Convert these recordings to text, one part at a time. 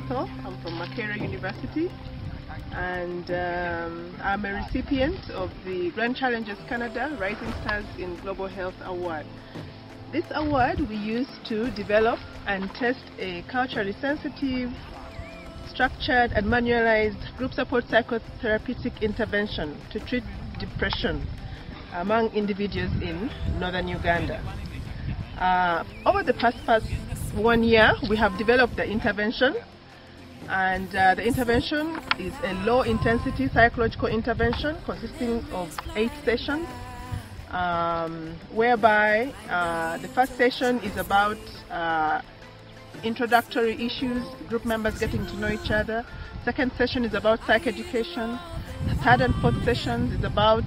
Ethel. I'm from Makerere University, and I'm a recipient of the Grand Challenges Canada Rising Stars in Global Health Award. This award we use to develop and test a culturally sensitive, structured and manualized group support psychotherapeutic intervention to treat depression among individuals in northern Uganda. Over the past 1 year, we have developed the intervention, and the intervention is a low-intensity psychological intervention consisting of 8 sessions, whereby the first session is about introductory issues, group members getting to know each other. Second session is about psychoeducation. The third and fourth sessions is about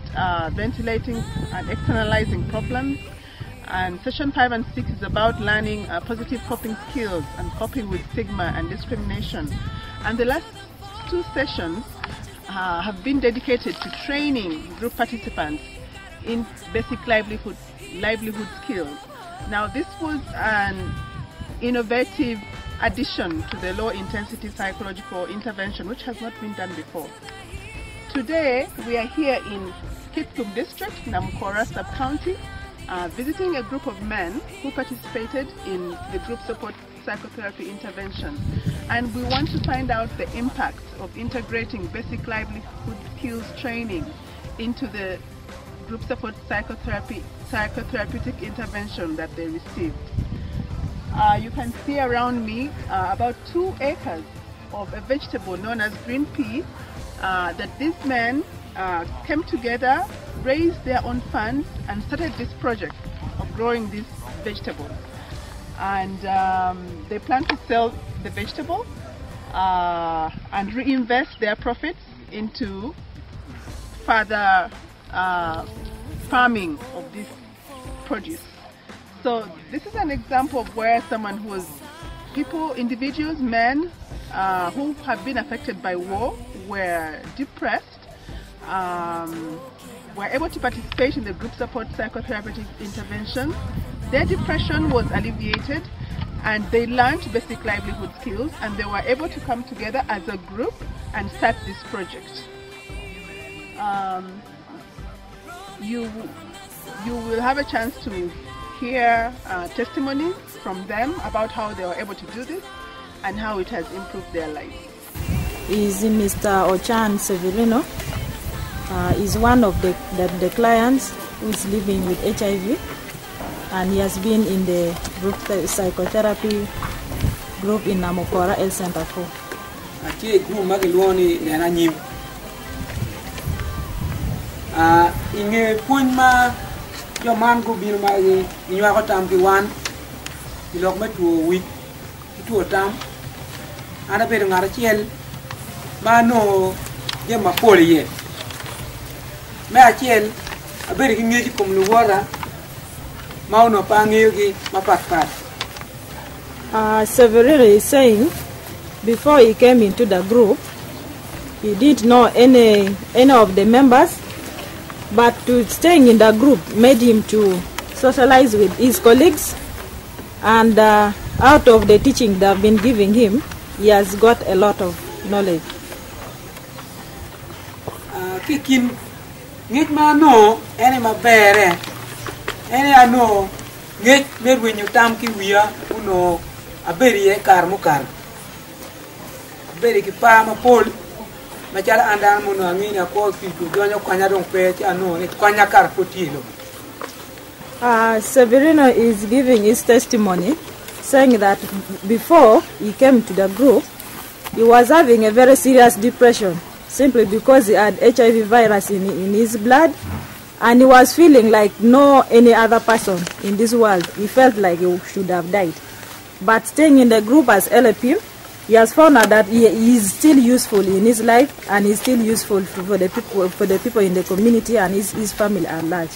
ventilating and externalizing problems. And session 5 and 6 is about learning positive coping skills and coping with stigma and discrimination. And the last 2 sessions have been dedicated to training group participants in basic livelihood skills. Now, this was an innovative addition to the low-intensity psychological intervention, which has not been done before. Today, we are here in Kitgum District, Namukora Sub-County, visiting a group of men who participated in the group support psychotherapy intervention. And we want to find out the impact of integrating basic livelihood skills training into the group support psychotherapeutic intervention that they received. You can see around me about 2 acres of a vegetable known as green pea that these men came together, raised their own funds and started this project of growing these vegetables. And they plan to sell the vegetable and reinvest their profits into further farming of this produce. So this is an example of where someone who was individuals, men who have been affected by war, were depressed, were able to participate in the group support psychotherapeutic intervention. Their depression was alleviated and they learned basic livelihood skills, and they were able to come together as a group and start this project. You will have a chance to hear testimonies from them about how they were able to do this and how it has improved their lives. Is Mr. Ochan Severino. Is one of the clients who is living with HIV, and he has been in the group psychotherapy group in Namukora Health Center 4. Inge punma yo man ko bil magi ñu ko tam ki wan ilok ma tu week tu tam ana be ngara ciel ma no je ma poliye me a ciel a be ki ngi kom lu wala ma no pa ngi gi ma pat. Severino is saying before he came into the group, he didn't know any of the members, but staying in the group made him to socialize with his colleagues, and out of the teaching they've been giving him, he has got a lot of knowledge. Kikin ngit ma no ene ma bere ene ano ngit mer when you tam ki wiya uno aberi e kar mu kar aberi ki pa ma pol ma chala andan mo no amina ko ki ku jonyo kwanya don pe ti ano ni kwanya kar potilo. Severino is giving his testimony, saying that before he came to the group, he was having a very serious depression simply because he had HIV virus in his blood, and he was feeling like no any other person in this world. He felt like he should have died. But staying in the group has helped him. He has found out that he is still useful in his life, and is still useful for the people in the community and his family at large.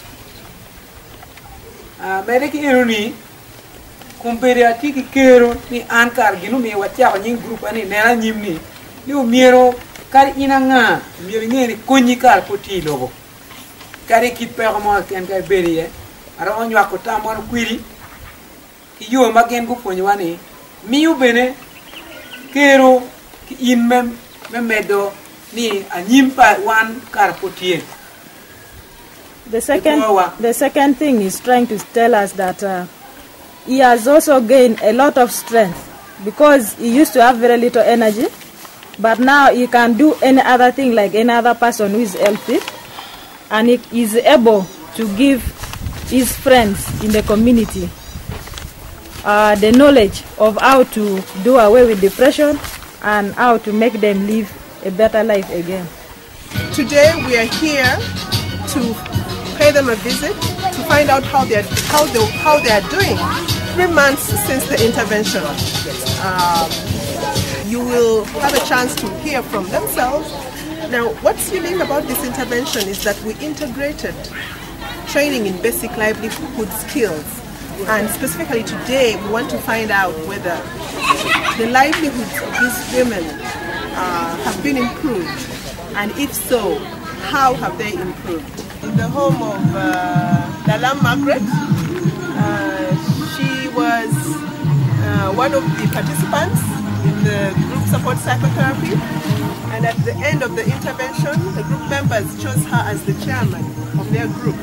Mereki ironi kumperati ki kero ni ankar ginu me wacha ni group ani nena nyimni ni miero kar inanga miero ngeni konyi kar poti logo kare ki permo ken kay berie ara onyo akota mo kwiri yo magen go ponyo wani miu bene kero ki in medo ni anyimpa wan karpotie. The second thing is trying to tell us that he has also gained a lot of strength, because he used to have very little energy, but now he can do any other thing like any other person who is healthy, and he is able to give his friends in the community the knowledge of how to do away with depression and how to make them live a better life again. Today we are here to pay them a visit to find out how they are doing. 3 months since the intervention. You will have a chance to hear from themselves. Now, what's unique about this intervention is that we integrated training in basic livelihood skills, and specifically today we want to find out whether the livelihoods of these women have been improved, and if so, how have they improved? In the home of Lalam Margaret, she was one of the participants in the group support psychotherapy, and at the end of the intervention, the group members chose her as the chairman of their group.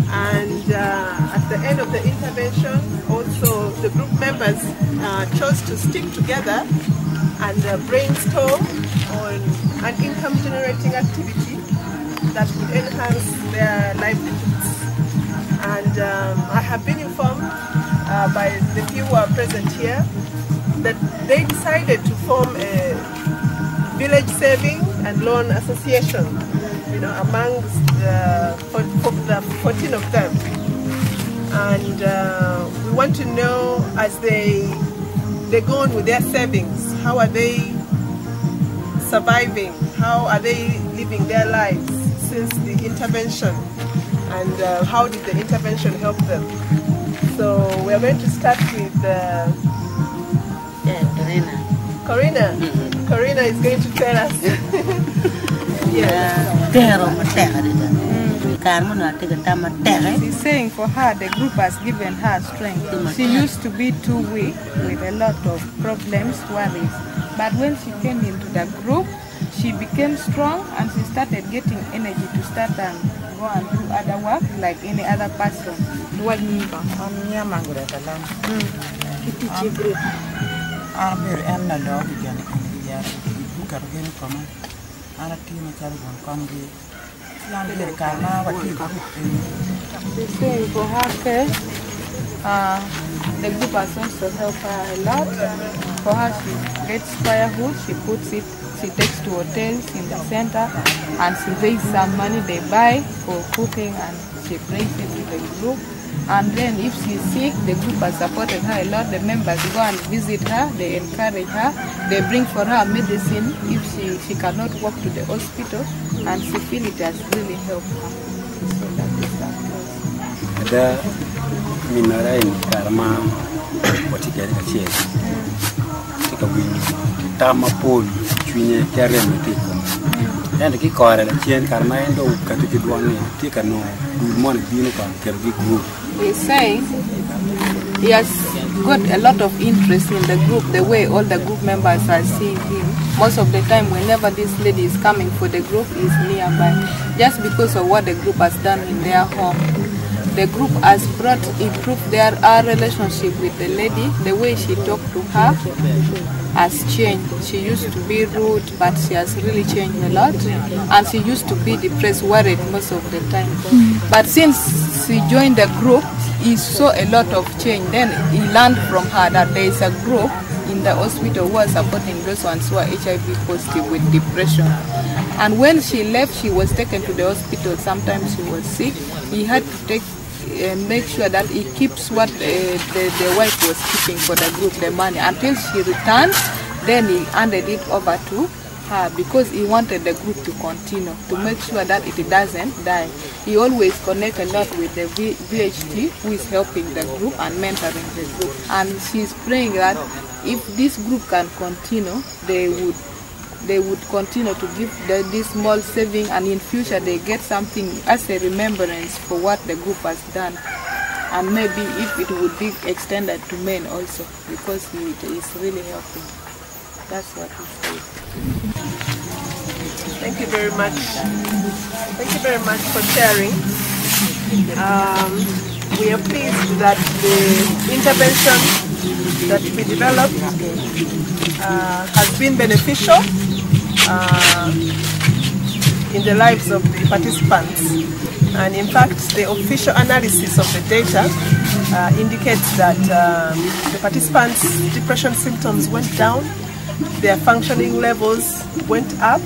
And at the end of the intervention, also the group members chose to stick together and brainstorm on an income-generating activity that would enhance their livelihoods. And I have been informed by the few who are present here that they decided to form a village saving and loan association, amongst the 14 of them. And we want to know, as they go on with their savings, how are they surviving? How are they living their lives since the intervention? And how did the intervention help them? So we are going to start with Corina. Corina is going to tell us. She's saying for her, the group has given her strength. She used to be too weak with a lot of problems, worries. But when she came into the group, she became strong and she started getting energy to start and go and do other work like any other person. She's saying for her care, the group has also helped her a lot. For her, she gets firewood, she puts it, she takes to hotels in the center, and she raises some money they buy for cooking, and she brings it to the group. And then if she's sick, the group has supported her a lot. The members go and visit her, they encourage her, they bring for her medicine if she cannot walk to the hospital, and she feels it has really helped her. So that is that cause. The Minarain Karma, what you get a chance. Take a win, Tamapol, Twin, Karen, and the Kikor and Chien Karma and Katikid take a no good money being a big group. He's saying he has got a lot of interest in the group, the way all the group members are seeing him. Most of the time, whenever this lady is coming for the group, he's nearby, just because of what the group has done in their home. The group has improved our relationship with the lady. The way she talked to her has changed. She used to be rude, but she has really changed a lot. And she used to be depressed, worried most of the time. But since she joined the group, he saw a lot of change. Then he learned from her that there is a group in the hospital who are supporting those ones who are HIV positive with depression. And when she left, she was taken to the hospital. Sometimes she was sick. He had to make sure that he keeps what the wife was keeping for the group, the money, until she returns. Then he handed it over to her because he wanted the group to continue, to make sure that it doesn't die. He always connects a lot with the VHT who is helping the group and mentoring the group. And she's praying that if this group can continue, they would continue to give this small saving, and in future they get something as a remembrance for what the group has done. And maybe if it would be extended to men also, because it is really helping. That's what we say. Thank you very much. Thank you very much for sharing. We are pleased that the intervention that we developed has been beneficial in the lives of the participants. And in fact, the official analysis of the data indicates that the participants' depression symptoms went down, their functioning levels went up,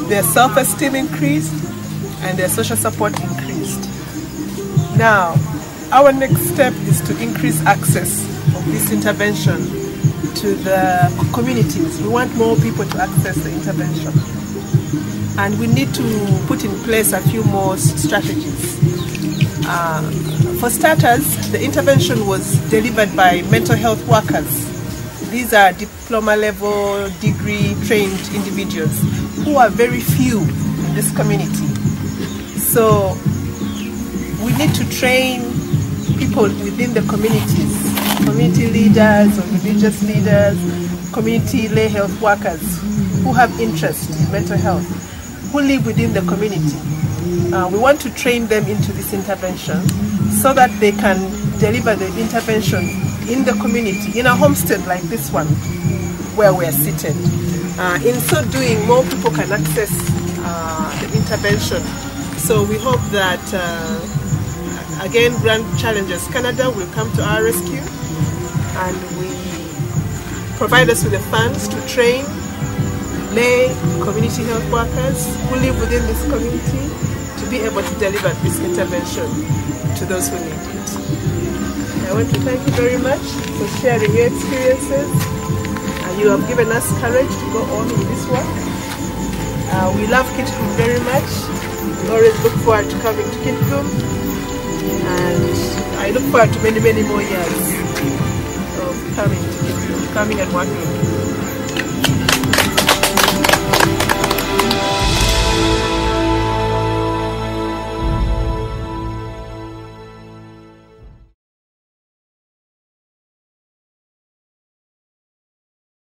their self-esteem increased, and their social support increased. Now, our next step is to increase access of this intervention to the communities. We want more people to access the intervention. And we need to put in place a few more strategies. For starters, the intervention was delivered by mental health workers. These are diploma level, degree trained individuals who are very few in this community. So we need to train people within the communities, community leaders or religious leaders, community lay health workers who have interest in mental health, who live within the community. We want to train them into this intervention so that they can deliver the intervention in the community, in a homestead like this one where we are seated. In so doing, more people can access the intervention. So we hope that, again, Grand Challenges Canada will come to our rescue and we provide us with the funds to train lay community health workers who live within this community to be able to deliver this intervention to those who need it. I want to thank you very much for sharing your experiences. You have given us courage to go on with this work. We love Kitgum very much. We always look forward to coming to Kitgum, and I look forward to many, many more years of coming to Kitgum, coming and working in Kitgum.